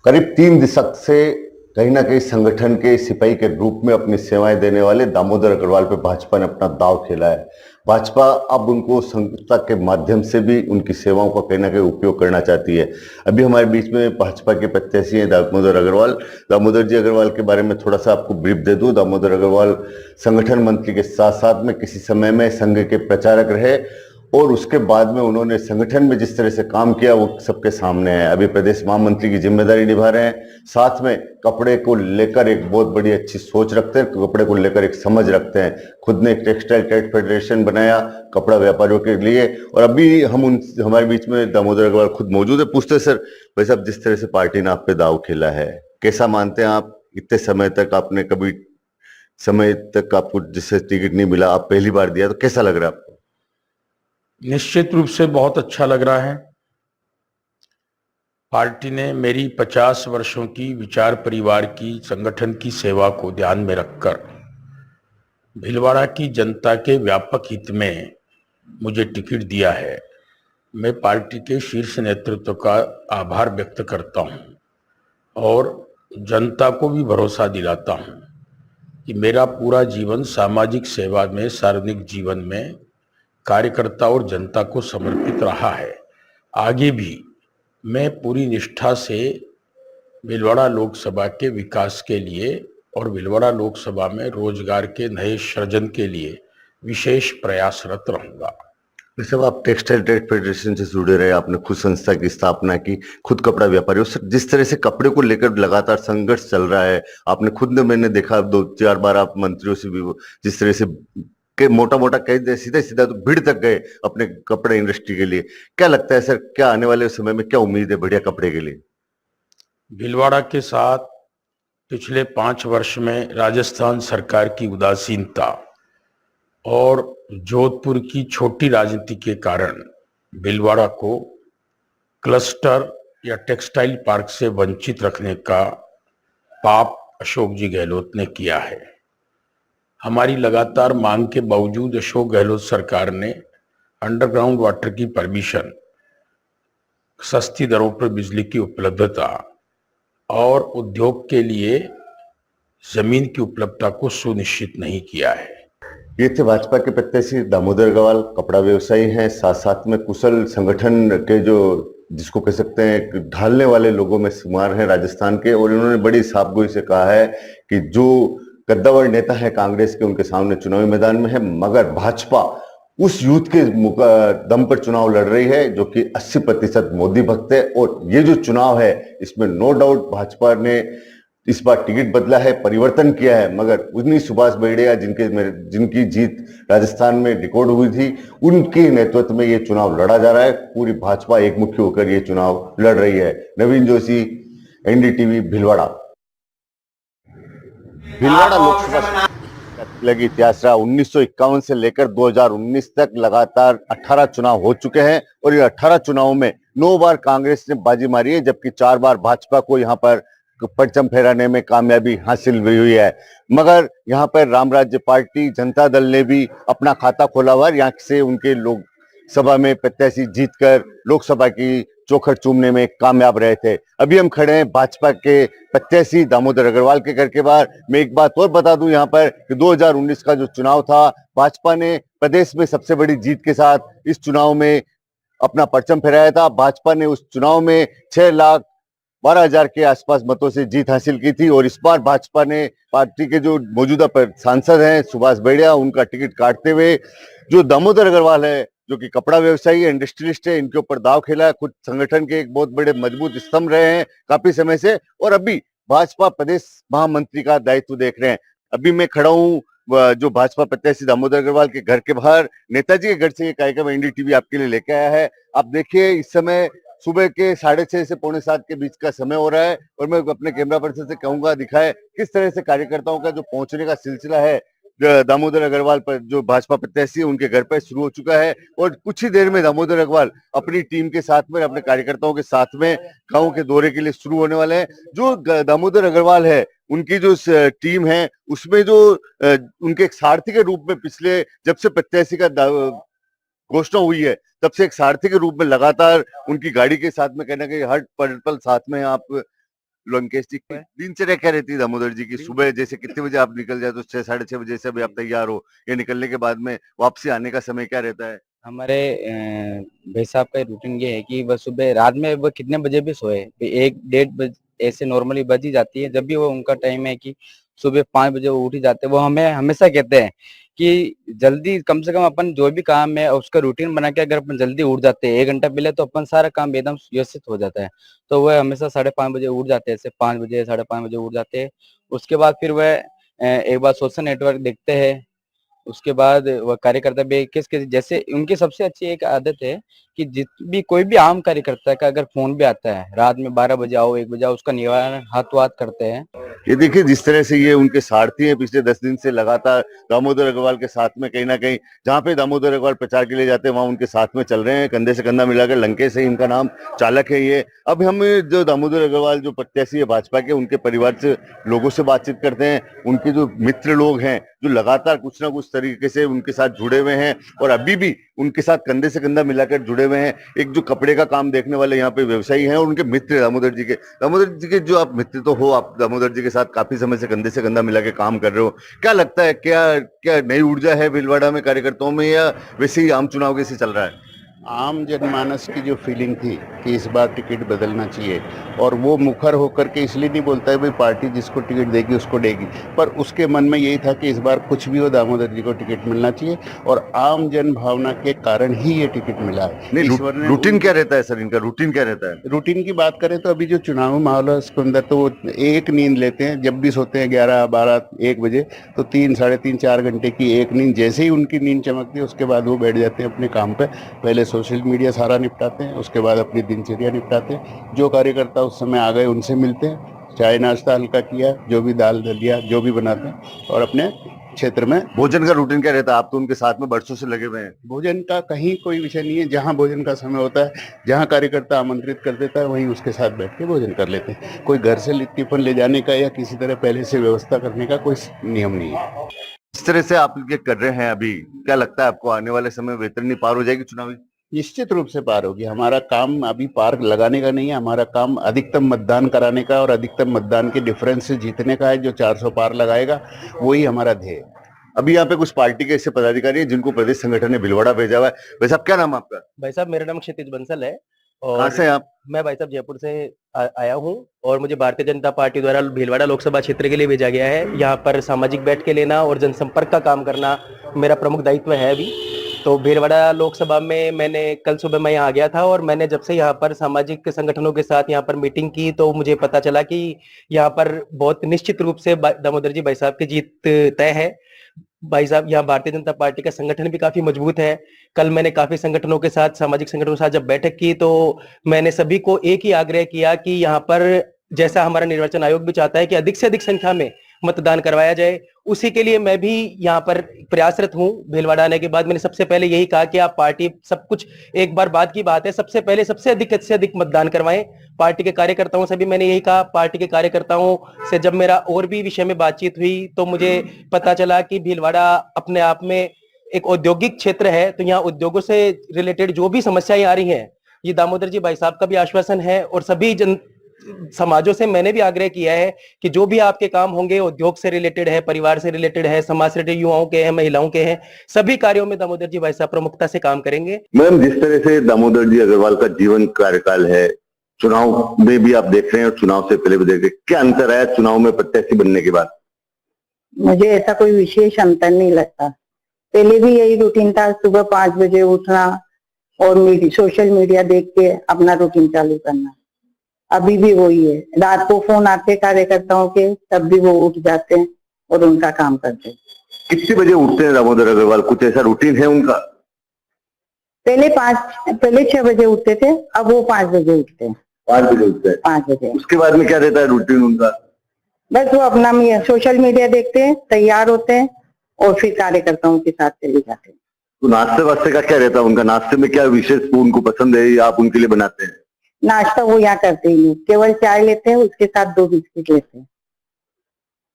करीब 3 दशक से कहीं ना कहीं संगठन के सिपाही के रूप में अपनी सेवाएं देने वाले दामोदर अग्रवाल पे भाजपा ने अपना दांव खेला है। भाजपा अब उनको संघता के माध्यम से भी उनकी सेवाओं का कहीं ना कहीं उपयोग करना चाहती है। अभी हमारे बीच में भाजपा के प्रत्याशी हैं दामोदर अग्रवाल। दामोदर जी अग्रवाल के बारे में थोड़ा सा आपको ब्रीफ दे दूं। दामोदर अग्रवाल संगठन मंत्री के साथ साथ में किसी समय में संघ के प्रचारक रहे और उसके बाद में उन्होंने संगठन में जिस तरह से काम किया वो सबके सामने है। अभी प्रदेश महामंत्री की जिम्मेदारी निभा रहे हैं, साथ में कपड़े को लेकर एक बहुत बड़ी अच्छी सोच रखते हैं, कपड़े को लेकर एक समझ रखते हैं। खुद ने एक टेक्सटाइल ट्रेड फेडरेशन बनाया कपड़ा व्यापारियों के लिए। और अभी हमारे बीच में दामोदर अग्रवाल खुद मौजूद है। पूछते हैं, सर भाई साहब, जिस तरह से पार्टी ने आप पे दाव खेला है, कैसा मानते हैं आप? इतने समय तक आपने कभी समय तक आपको जिससे टिकट नहीं मिला, आप पहली बार दिया, तो कैसा लग रहा है आपको? निश्चित रूप से बहुत अच्छा लग रहा है। पार्टी ने मेरी 50 वर्षों की विचार परिवार की संगठन की सेवा को ध्यान में रखकर भीलवाड़ा की जनता के व्यापक हित में मुझे टिकट दिया है। मैं पार्टी के शीर्ष नेतृत्व का आभार व्यक्त करता हूं और जनता को भी भरोसा दिलाता हूं कि मेरा पूरा जीवन सामाजिक सेवा में, सार्वजनिक जीवन में कार्यकर्ता और जनता को समर्पित रहा है। आगे भी मैं पूरी निष्ठा से भीलवाड़ा लोकसभा के विकास के लिए और भीलवाड़ा लोकसभा में रोजगार के नए सृजन के लिए विशेष प्रयासरत रहूंगा। वैसे आप टेक्सटाइल ट्रेड फेडरेशन से जुड़े रहे, आपने खुद संस्था की स्थापना की, खुद कपड़ा व्यापारी हो। सर, जिस तरह से कपड़े को लेकर लगातार संघर्ष चल रहा है, आपने खुद ने, मैंने देखा 2-4 बार आप मंत्रियों से भी जिस तरह से के मोटा मोटा कह दे, सीधा सीधा तो भीड़ तक गए अपने कपड़े इंडस्ट्री के लिए। क्या लगता है सर, क्या आने वाले समय में क्या उम्मीद है बढ़िया कपड़े के लिए? भीलवाड़ा के साथ पिछले 5 वर्ष में राजस्थान सरकार की उदासीनता और जोधपुर की छोटी राजनीति के कारण भीलवाड़ा को क्लस्टर या टेक्सटाइल पार्क से वंचित रखने का पाप अशोक जी गहलोत ने किया है। हमारी लगातार मांग के बावजूद अशोक गहलोत सरकार ने अंडरग्राउंड वाटर की परमिशन, सस्ती दरों पर बिजली की उपलब्धता और उद्योग के लिए जमीन की उपलब्धता को सुनिश्चित नहीं किया है। ये थे भाजपा के प्रत्याशी दामोदर अग्रवाल। कपड़ा व्यवसायी हैं, साथ साथ में कुशल संगठन के जो जिसको कह सकते हैं ढालने वाले लोगों में शुमार हैं राजस्थान के। और इन्होंने बड़ी साफगोई से कहा है कि जो कद्दावर नेता है कांग्रेस के, उनके सामने चुनावी मैदान में है, मगर भाजपा उस यूथ के दम पर चुनाव लड़ रही है जो कि 80% मोदी भक्त है। और ये जो चुनाव है इसमें नो डाउट भाजपा ने इस बार टिकट बदला है, परिवर्तन किया है, मगर उन्हीं सुभाष बड़ैया जिनकी जीत राजस्थान में रिकॉर्ड हुई थी, उनके नेतृत्व में ये चुनाव लड़ा जा रहा है। पूरी भाजपा एकमुखी होकर ये चुनाव लड़ रही है। नवीन जोशी, एनडीटीवी, भीलवाड़ा। भीलवाड़ा लोकसभा लगी इतिहास रहा। 1951 से लेकर 2019 तक लगातार 18 चुनाव हो चुके हैं और ये 18 चुनावों में 9 बार कांग्रेस ने बाजी मारी है, जबकि 4 बार भाजपा को यहाँ पर परचम फहराने में कामयाबी हासिल हुई है। मगर यहाँ पर राम राज्य पार्टी, जनता दल ने भी अपना खाता खोला हुआ है। यहाँ से उनके लोग सभा में प्रत्याशी जीतकर लोकसभा की चौखट चूमने में कामयाब रहे थे। अभी हम खड़े हैं भाजपा के प्रत्याशी दामोदर अग्रवाल के घर के बाहर। मैं एक बात और बता दूं यहाँ पर कि 2019 का जो चुनाव था, भाजपा ने प्रदेश में सबसे बड़ी जीत के साथ इस चुनाव में अपना परचम फहराया था। भाजपा ने उस चुनाव में 6,12,000 के आसपास मतों से जीत हासिल की थी। और इस बार भाजपा ने पार्टी के जो मौजूदा सांसद हैं सुभाष बड़ैया, उनका टिकट काटते हुए जो दामोदर अग्रवाल है, जो कि कपड़ा व्यवसायी है, इंडस्ट्रियलिस्ट है, इनके ऊपर दाव खेला है। खुद संगठन के एक बहुत बड़े मजबूत स्तंभ रहे हैं काफी समय से, और अभी भाजपा प्रदेश महामंत्री का दायित्व देख रहे हैं। अभी मैं खड़ा हूँ जो भाजपा प्रत्याशी दामोदर अग्रवाल के घर के बाहर। नेताजी के घर से ये कार्यक्रम एनडीटीवी आपके लिए लेके आया है। आप देखिए, इस समय सुबह के 6:30 से 6:45 के बीच का समय हो रहा है और मैं अपने कैमरा पर्सन से कहूंगा दिखाए किस तरह से कार्यकर्ताओं का जो पहुंचने का सिलसिला है दामोदर अग्रवाल पर, जो भाजपा प्रत्याशी उनके घर पर शुरू हो चुका है। और कुछ ही देर में दामोदर अग्रवाल अपनी टीम के साथ में, अपने कार्यकर्ताओं के साथ में गांव के दौरे के लिए शुरू होने वाले हैं। जो दामोदर अग्रवाल है, उनकी जो टीम है, उसमें जो उनके एक सारथी के रूप में पिछले जब से प्रत्याशी का घोषणा हुई है तब से एक सारथी के रूप में लगातार उनकी गाड़ी के साथ में कहना कि हर पल साथ में आप लंकेश जी की दिनचर्या क्या रहती है दामोदर जी की? सुबह जैसे कितने बजे आप निकल जाए तो 6 साढ़े 6 बजे से भी आप तैयार हो, या निकलने के बाद में वापसी आने का समय क्या रहता है? हमारे भाई साहब का रूटीन ये है कि वह सुबह रात में वह कितने बजे भी सोए, 1 डेढ़ बजे ऐसे नॉर्मली बज ही जाती है। जब भी वो उनका टाइम है कि सुबह 5 बजे वो उठ ही जाते हैं। वो हमें हमेशा कहते हैं कि जल्दी कम से कम अपन जो भी काम है उसका रूटीन बना के अगर अपन जल्दी उठ जाते हैं 1 घंटा पहले, तो अपन सारा काम एकदम व्यवस्थित हो जाता है। तो वह हमेशा 5:30 बजे उठ जाते हैं, ऐसे 5 बजे 5:30 बजे उठ जाते हैं। उसके बाद फिर वह एक बार सोशल नेटवर्क देखते हैं। उसके बाद वह कार्यकर्ता भी किस जैसे उनकी सबसे अच्छी एक आदत है कि जित भी कोई भी आम कार्यकर्ता का अगर फोन भी आता है रात में 12 बजे आओ 1 बजे आओ, उसका निवारण हाथों हाथ करते हैं। ये देखिए जिस तरह से ये उनके सारथी हैं, पिछले 10 दिन से लगातार दामोदर अग्रवाल के साथ में कहीं ना कहीं जहां पे दामोदर अग्रवाल प्रचार के लिए जाते हैं वहां उनके साथ में चल रहे हैं, कंधे से कंधा मिलाकर। लंकेश है इनका नाम, चालक है ये। अब हम जो दामोदर अग्रवाल जो प्रत्याशी है भाजपा के, उनके परिवार से लोगों से बातचीत करते हैं। उनके जो मित्र लोग हैं जो लगातार कुछ ना कुछ तरीके से उनके साथ जुड़े हुए हैं और अभी भी उनके साथ कंधे से कंधा मिलाकर जुड़े हुए हैं। एक जो कपड़े का काम देखने वाले यहाँ पे व्यवसायी हैं और उनके मित्र दामोदर जी के जो आप मित्र तो हो, आप दामोदर जी के साथ काफी समय से कंधा मिला के काम कर रहे हो। क्या लगता है, क्या क्या नई ऊर्जा है भीलवाड़ा में कार्यकर्ताओं में, या वैसे ही आम चुनाव कैसे चल रहा है? आम जनमानस की जो फीलिंग थी कि इस बार टिकट बदलना चाहिए, और वो मुखर होकर के इसलिए नहीं बोलता है भाई पार्टी जिसको टिकट देगी उसको देगी, पर उसके मन में यही था कि इस बार कुछ भी हो दामोदर जी को टिकट मिलना चाहिए, और आम जन भावना के कारण ही ये टिकट मिला है। नहीं, रूटीन क्या रहता है सर इनका? रूटीन क्या रहता है? रूटीन की बात करें तो अभी जो चुनावी माहौल है उसके अंदर तो वो एक नींद लेते हैं। जब भी सोते हैं 11, 12, 1 बजे, तो 3, साढ़े 3, 4 घंटे की एक नींद। जैसे ही उनकी नींद चमकती है उसके बाद वो बैठ जाते हैं अपने काम पे। पहले सोशल मीडिया सारा निपटाते हैं, उसके बाद अपनी दिनचर्या निपटाते हैं। जो कार्यकर्ता उस समय आ गए उनसे मिलते हैं, चाय नाश्ता हल्का किया, जो भी दाल दलिया जो भी बनाते हैं, और अपने क्षेत्र में। भोजन का रूटीन क्या रहता है? आप तो उनके साथ में बरसों से लगे हुए हैं। भोजन का कहीं कोई विषय नहीं है। जहाँ भोजन का समय होता है, जहाँ कार्यकर्ता आमंत्रित कर देता है, वहीं उसके साथ बैठ के भोजन कर लेते हैं। कोई घर से टिफिन ले जाने का या किसी तरह पहले से व्यवस्था करने का कोई नियम नहीं है। इस तरह से आप ये कर रहे हैं अभी, क्या लगता है आपको आने वाले समय में वैतरणी पार हो जाएगी चुनावी? निश्चित रूप से पार होगी। हमारा काम अभी पार लगाने का नहीं है, हमारा काम अधिकतम मतदान कराने का और अधिकतम मतदान के डिफरेंस से जीतने का है। जो 400 पार लगाएगा वही हमारा ध्येय है। अभी यहाँ पे कुछ पार्टी के ऐसे पदाधिकारी हैं जिनको प्रदेश संगठन ने भीलवाड़ा भेजा हुआ है। वैसे आप क्या नाम है आपका? भाई साहब मेरा नाम क्षितिज बंसल है कहाँ और से हैं आप? मैं भाई साहब जयपुर से आया हूँ और मुझे भारतीय जनता पार्टी द्वारा भीलवाड़ा लोकसभा क्षेत्र के लिए भेजा गया है। यहाँ पर सामाजिक बैठ के लेना और जनसंपर्क का काम करना मेरा प्रमुख दायित्व है अभी। तो भीलवाड़ा लोकसभा में मैंने कल सुबह मैं यहाँ आ गया था और मैंने जब से यहाँ पर सामाजिक संगठनों के साथ यहाँ पर मीटिंग की तो मुझे पता चला कि यहाँ पर बहुत निश्चित रूप से दामोदर जी भाई साहब की जीत तय है। भाई साहब यहाँ भारतीय जनता पार्टी का संगठन भी काफी मजबूत है। कल मैंने काफी संगठनों के साथ, सामाजिक संगठनों के साथ जब बैठक की तो मैंने सभी को एक ही आग्रह किया कि यहाँ पर जैसा हमारा निर्वाचन आयोग भी चाहता है कि अधिक से अधिक संख्या में मतदान करवाया जाए, उसी के लिए मैं भी यहाँ पर प्रयासरत हूँ। भीलवाड़ा आने के बाद मैंने सबसे पहले यही कहा कि आप पार्टी सब कुछ एक बार बाद की बात है, सबसे पहले सबसे अधिक मतदान करवाएं। पार्टी के कार्यकर्ताओं से भी मैंने यही कहा। पार्टी के कार्यकर्ताओं से जब मेरा और भी विषय में बातचीत हुई तो मुझे पता चला कि भीलवाड़ा अपने आप में एक औद्योगिक क्षेत्र है, तो यहाँ उद्योगों से रिलेटेड जो भी समस्याएं आ रही हैं, ये दामोदर जी भाई साहब का भी आश्वासन है और सभी जन समाजों से मैंने भी आग्रह किया है कि जो भी आपके काम होंगे उद्योग से रिलेटेड है, परिवार से रिलेटेड है, समाज से रिलेटेड, युवाओं के हैं, महिलाओं के हैं, सभी कार्यों में दामोदर जी भाई साहब प्रमुखता से काम करेंगे। मैम, जिस तरह से दामोदर जी अग्रवाल का जीवन कार्यकाल है, चुनाव में भी आप देख रहे हैं और चुनाव से पहले भी देख रहे हैं, क्या अंतर आया चुनाव में प्रत्याशी बनने के बाद? मुझे ऐसा कोई विशेष अंतर नहीं लगता। पहले भी यही रूटीन था, सुबह 5 बजे उठना और सोशल मीडिया देख के अपना रूटीन चालू करना। अभी भी वही है। रात को फोन आते कार्यकर्ताओं के, तब भी वो उठ जाते हैं और उनका काम करते हैं। कितने बजे उठते हैं दामोदर अग्रवाल? कुछ ऐसा रूटीन है उनका? पहले 6 बजे उठते थे, अब वो 5 बजे उठते हैं। 5 बजे उठते हैं? 5 बजे। उसके बाद में क्या रहता है रूटीन उनका? बस वो अपना सोशल मीडिया देखते हैं, तैयार होते हैं और फिर कार्यकर्ताओं के साथ चले जाते हैं। तो नाश्ते वास्ते का क्या रहता है उनका? नाश्ते में क्या विशेष उनको पसंद है या आप उनके लिए बनाते हैं? नाश्ता वो यहाँ करते ही नहीं, केवल चाय लेते हैं, उसके साथ 2 बिस्किट लेते हैं,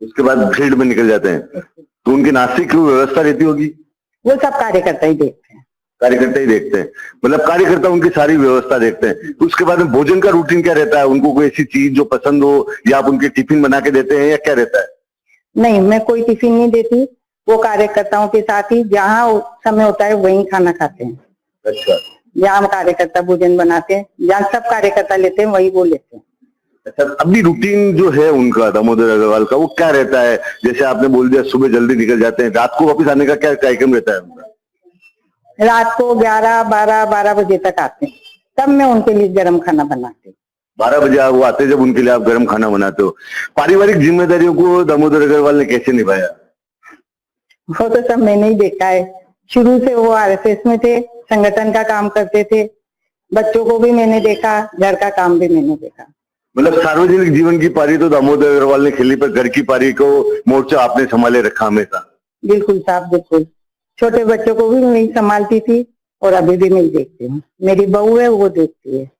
उसके बाद फील्ड में निकल जाते हैं। तो उनके नाश्ते की व्यवस्था रहती होगी? वो सब कार्यकर्ता ही देखते हैं। कार्यकर्ता ही देखते हैं, मतलब कार्यकर्ता उनकी सारी व्यवस्था देखते हैं। तो उसके बाद में भोजन का रूटीन क्या रहता है? उनको कोई ऐसी चीज जो पसंद हो या आप उनके टिफिन बना के देते हैं या क्या रहता है? नहीं, मैं कोई टिफिन नहीं देती। वो कार्यकर्ताओं के साथ ही जहाँ समय होता है वहीं खाना खाते हैं। अच्छा जहाँ कार्यकर्ता भोजन बनाते हैं, जहाँ सब कार्यकर्ता लेते हैं वही वो लेते हैं। अच्छा, अभी रूटीन जो है उनका दामोदर अग्रवाल का वो क्या रहता है? जैसे आपने बोल दिया सुबह जल्दी निकल जाते हैं, रात को वापस आने का क्या कार्यक्रम रहता है उनका? रात को 11 बजे तक आते हैं, तब मैं उनके लिए गर्म खाना बनाती हूँ। 12 बजे वो आते हैं जब उनके लिए आप गर्म खाना बनाते हो। पारिवारिक जिम्मेदारियों को दामोदर अग्रवाल ने कैसे निभाया? वो तो सब मैंने ही देखा है। शुरू से वो आरएसएस में थे, संगठन का काम करते थे। बच्चों को भी मैंने देखा, घर का काम भी मैंने देखा। मतलब सार्वजनिक जीवन की पारी तो दामोदर अग्रवाल ने खेली, पर घर की पारी को मोर्चा आपने संभाले रखा हमेशा। बिल्कुल साहब, बिल्कुल। छोटे बच्चों को भी मैं ही संभालती थी और अभी भी मैं ही देखती हूँ। मेरी बहू है, वो देखती है।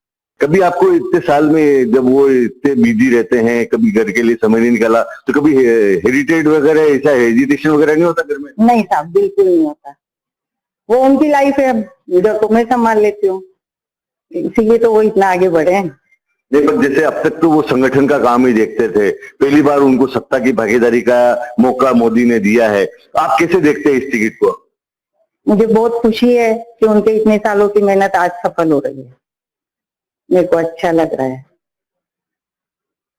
कभी आपको इतने साल में जब वो इतने बिजी रहते हैं, कभी घर के लिए समय नहीं निकाला, तो कभी हेरिटेज वगैरह ऐसा हेजिटेशन वगैरह नहीं होता घर में? नहीं साहब, बिल्कुल नहीं होता। वो उनकी लाइफ है, इधर को मैं संभाल लेती हूँ, इसीलिए तो वो इतना आगे बढ़े हैं। नहीं, पर जैसे अब तक तो वो संगठन का काम ही देखते थे, पहली बार उनको सत्ता की भागीदारी का मौका मोदी ने दिया है। आप कैसे देखते हैं इस टिकट को? मुझे बहुत खुशी है कि उनके इतने सालों की मेहनत आज सफल हो रही है। मेरे को अच्छा लग रहा है।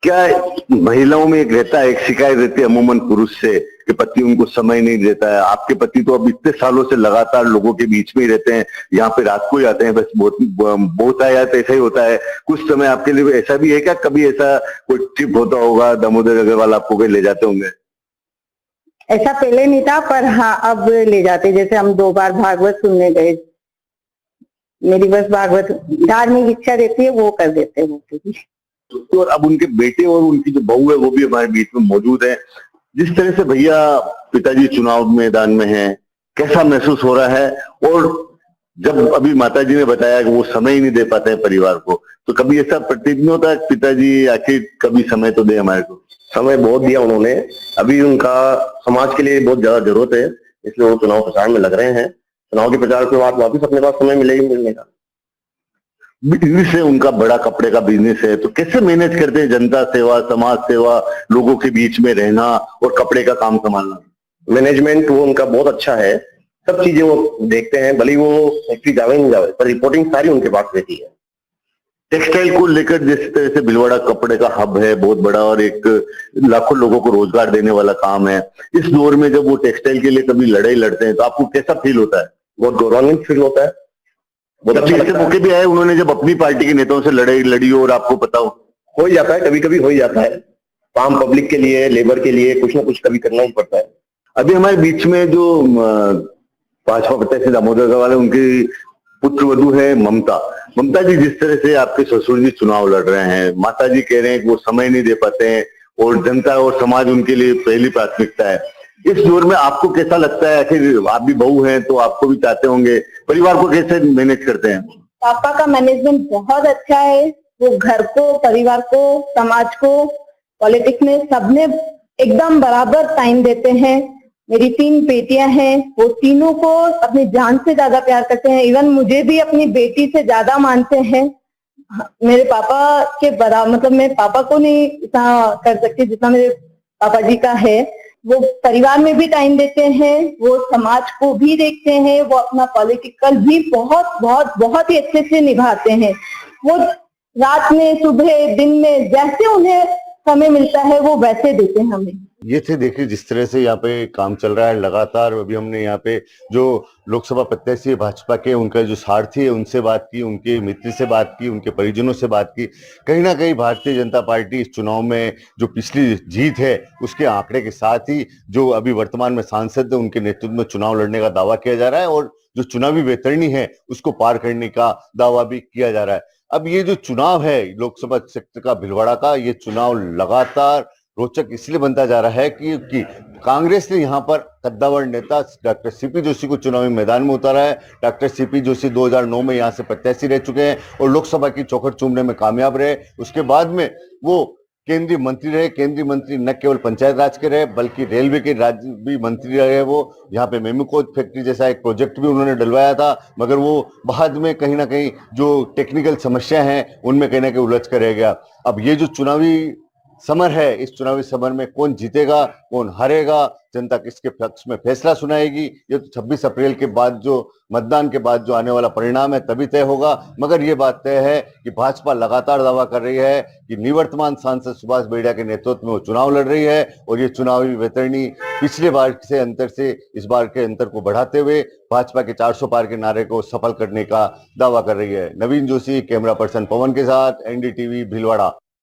क्या महिलाओं में एक रहता है, एक शिकायत रहती है अमूमन पुरुष से कि पति उनको समय नहीं देता है। आपके पति तो अब इतने सालों से लगातार लोगों के बीच में ही रहते हैं, यहाँ पे रात को ही आते हैं, बस बहुत आया तो ऐसा ही होता है। कुछ समय आपके लिए ऐसा भी है क्या? कभी ऐसा कोई ट्रिप होता होगा, दामोदर अग्रवाल आपको कहीं ले जाते होंगे? ऐसा पहले नहीं था, पर हाँ अब ले जाते। जैसे हम 2 बार भागवत सुनने गए। मेरी बस भागवत धार्मिक इच्छा रहती है, वो कर देते हैं वो भी। और अब उनके बेटे और उनकी जो बहू है वो भी हमारे बीच में मौजूद है। जिस तरह से भैया पिताजी चुनाव मैदान में हैं, कैसा महसूस हो रहा है? और जब अभी माताजी ने बताया कि वो समय ही नहीं दे पाते हैं परिवार को, तो कभी ऐसा प्रतीत नहीं होता है पिताजी आखिर कभी समय तो दे हमारे को? समय बहुत दिया उन्होंने, अभी उनका समाज के लिए बहुत ज्यादा जरूरत है, इसलिए वो चुनाव प्रचार में लग रहे हैं। चुनाव के प्रचार के बाद वापिस अपने पास समय मिलेगी मिलने का। बिजनेस है उनका, बड़ा कपड़े का बिजनेस है, तो कैसे मैनेज करते हैं जनता सेवा, समाज सेवा, लोगों के बीच में रहना और कपड़े का काम संभालना? मैनेजमेंट वो उनका बहुत अच्छा है, सब चीजें वो देखते हैं, भले वो फैक्ट्री जावे नहीं जावे, पर रिपोर्टिंग सारी उनके पास रहती है। टेक्सटाइल को लेकर जिस तरह से भीलवाड़ा कपड़े का हब है बहुत बड़ा और एक लाखों लोगों को रोजगार देने वाला काम है, इस दौर में जब वो टेक्सटाइल के लिए कभी लड़ाई लड़ते हैं तो आपको कैसा फील होता है? बहुत गौरवान्वित फील होता है। बहुत कभी ऐसे मौके भी आए उन्होंने जब अपनी पार्टी के नेताओं से लड़ाई लड़ी हो और आपको पता हो ही जाता है, कभी कभी हो ही जाता है। काम पब्लिक के लिए, लेबर के लिए कुछ ना कुछ कभी करना ही पड़ता है। अभी हमारे बीच में जो भाजपा प्रत्याशी दामोदर अग्रवाल है, उनकी पुत्र वधू है ममता। ममता जी, जिस तरह से आपके ससुर जी चुनाव लड़ रहे हैं, माता जी कह रहे हैं कि वो समय नहीं दे पाते हैं और जनता और समाज उनके लिए पहली प्राथमिकता है, इस दौर में आपको कैसा लगता है? आखिर आप भी बहू हैं तो आपको भी चाहते होंगे, परिवार को कैसे मैनेज करते हैं? पापा का मैनेजमेंट बहुत अच्छा है। वो घर को, परिवार को, समाज को, पॉलिटिक्स में सबने एकदम बराबर टाइम देते हैं। मेरी 3 बेटियां हैं, वो तीनों को अपनी जान से ज्यादा प्यार करते हैं। इवन मुझे भी अपनी बेटी से ज्यादा मानते हैं। मेरे पापा के बराबर, मतलब मैं पापा को नहीं इतना कर सकती जितना मेरे पापा जी का है। वो परिवार में भी टाइम देते हैं, वो समाज को भी देखते हैं, वो अपना पॉलिटिकल भी बहुत बहुत बहुत ही अच्छे से निभाते हैं। वो रात में, सुबह, दिन में जैसे उन्हें समय मिलता है वो वैसे देते हैं हमें। ये थे, देखिए जिस तरह से यहाँ पे काम चल रहा है लगातार। अभी हमने यहाँ पे जो लोकसभा प्रत्याशी है भाजपा के, उनका जो सारथी है उनसे बात की, उनके मित्र से बात की, उनके परिजनों से बात की। कहीं ना कहीं भारतीय जनता पार्टी इस चुनाव में जो पिछली जीत है उसके आंकड़े के साथ ही जो अभी वर्तमान में सांसद है उनके नेतृत्व में चुनाव लड़ने का दावा किया जा रहा है और जो चुनावी वैतरणी है उसको पार करने का दावा भी किया जा रहा है। अब ये जो चुनाव है लोकसभा क्षेत्र का भीलवाड़ा का, ये चुनाव लगातार रोचक इसलिए बनता जा रहा है कि कांग्रेस ने यहाँ पर कद्दावर नेता डॉक्टर सीपी जोशी को चुनावी मैदान में उतारा है। डॉक्टर सीपी जोशी 2009 में यहाँ से प्रत्याशी रह चुके हैं और लोकसभा की चौखट चूमने में कामयाब रहे। उसके बाद में वो केंद्रीय मंत्री रहे। केंद्रीय मंत्री न केवल पंचायत राज के रहे बल्कि रेलवे के राज्य भी मंत्री रहे। वो यहाँ पे मेमको फैक्ट्री जैसा एक प्रोजेक्ट भी उन्होंने डलवाया था, मगर वो बाद में कहीं ना कहीं जो टेक्निकल समस्या हैं उनमें कहीं ना कहीं उलझ कर रह गया। अब ये जो चुनावी समर है, इस चुनावी समर में कौन जीतेगा कौन हारेगा, जनता किसके पक्ष में फैसला सुनाएगी, ये तो 26 अप्रैल के बाद जो मतदान के बाद जो आने वाला परिणाम है तभी तय होगा। मगर ये बात तय है कि भाजपा लगातार दावा कर रही है कि निवर्तमान सांसद सुभाष बड़िया के नेतृत्व में वो चुनाव लड़ रही है और ये चुनावी वैतरणी पिछले बार से अंतर से इस बार के अंतर को बढ़ाते हुए भाजपा के 400 पार के नारे को सफल करने का दावा कर रही है। नवीन जोशी, कैमरा पर्सन पवन के साथ, एनडीटीवी, भीलवाड़ा।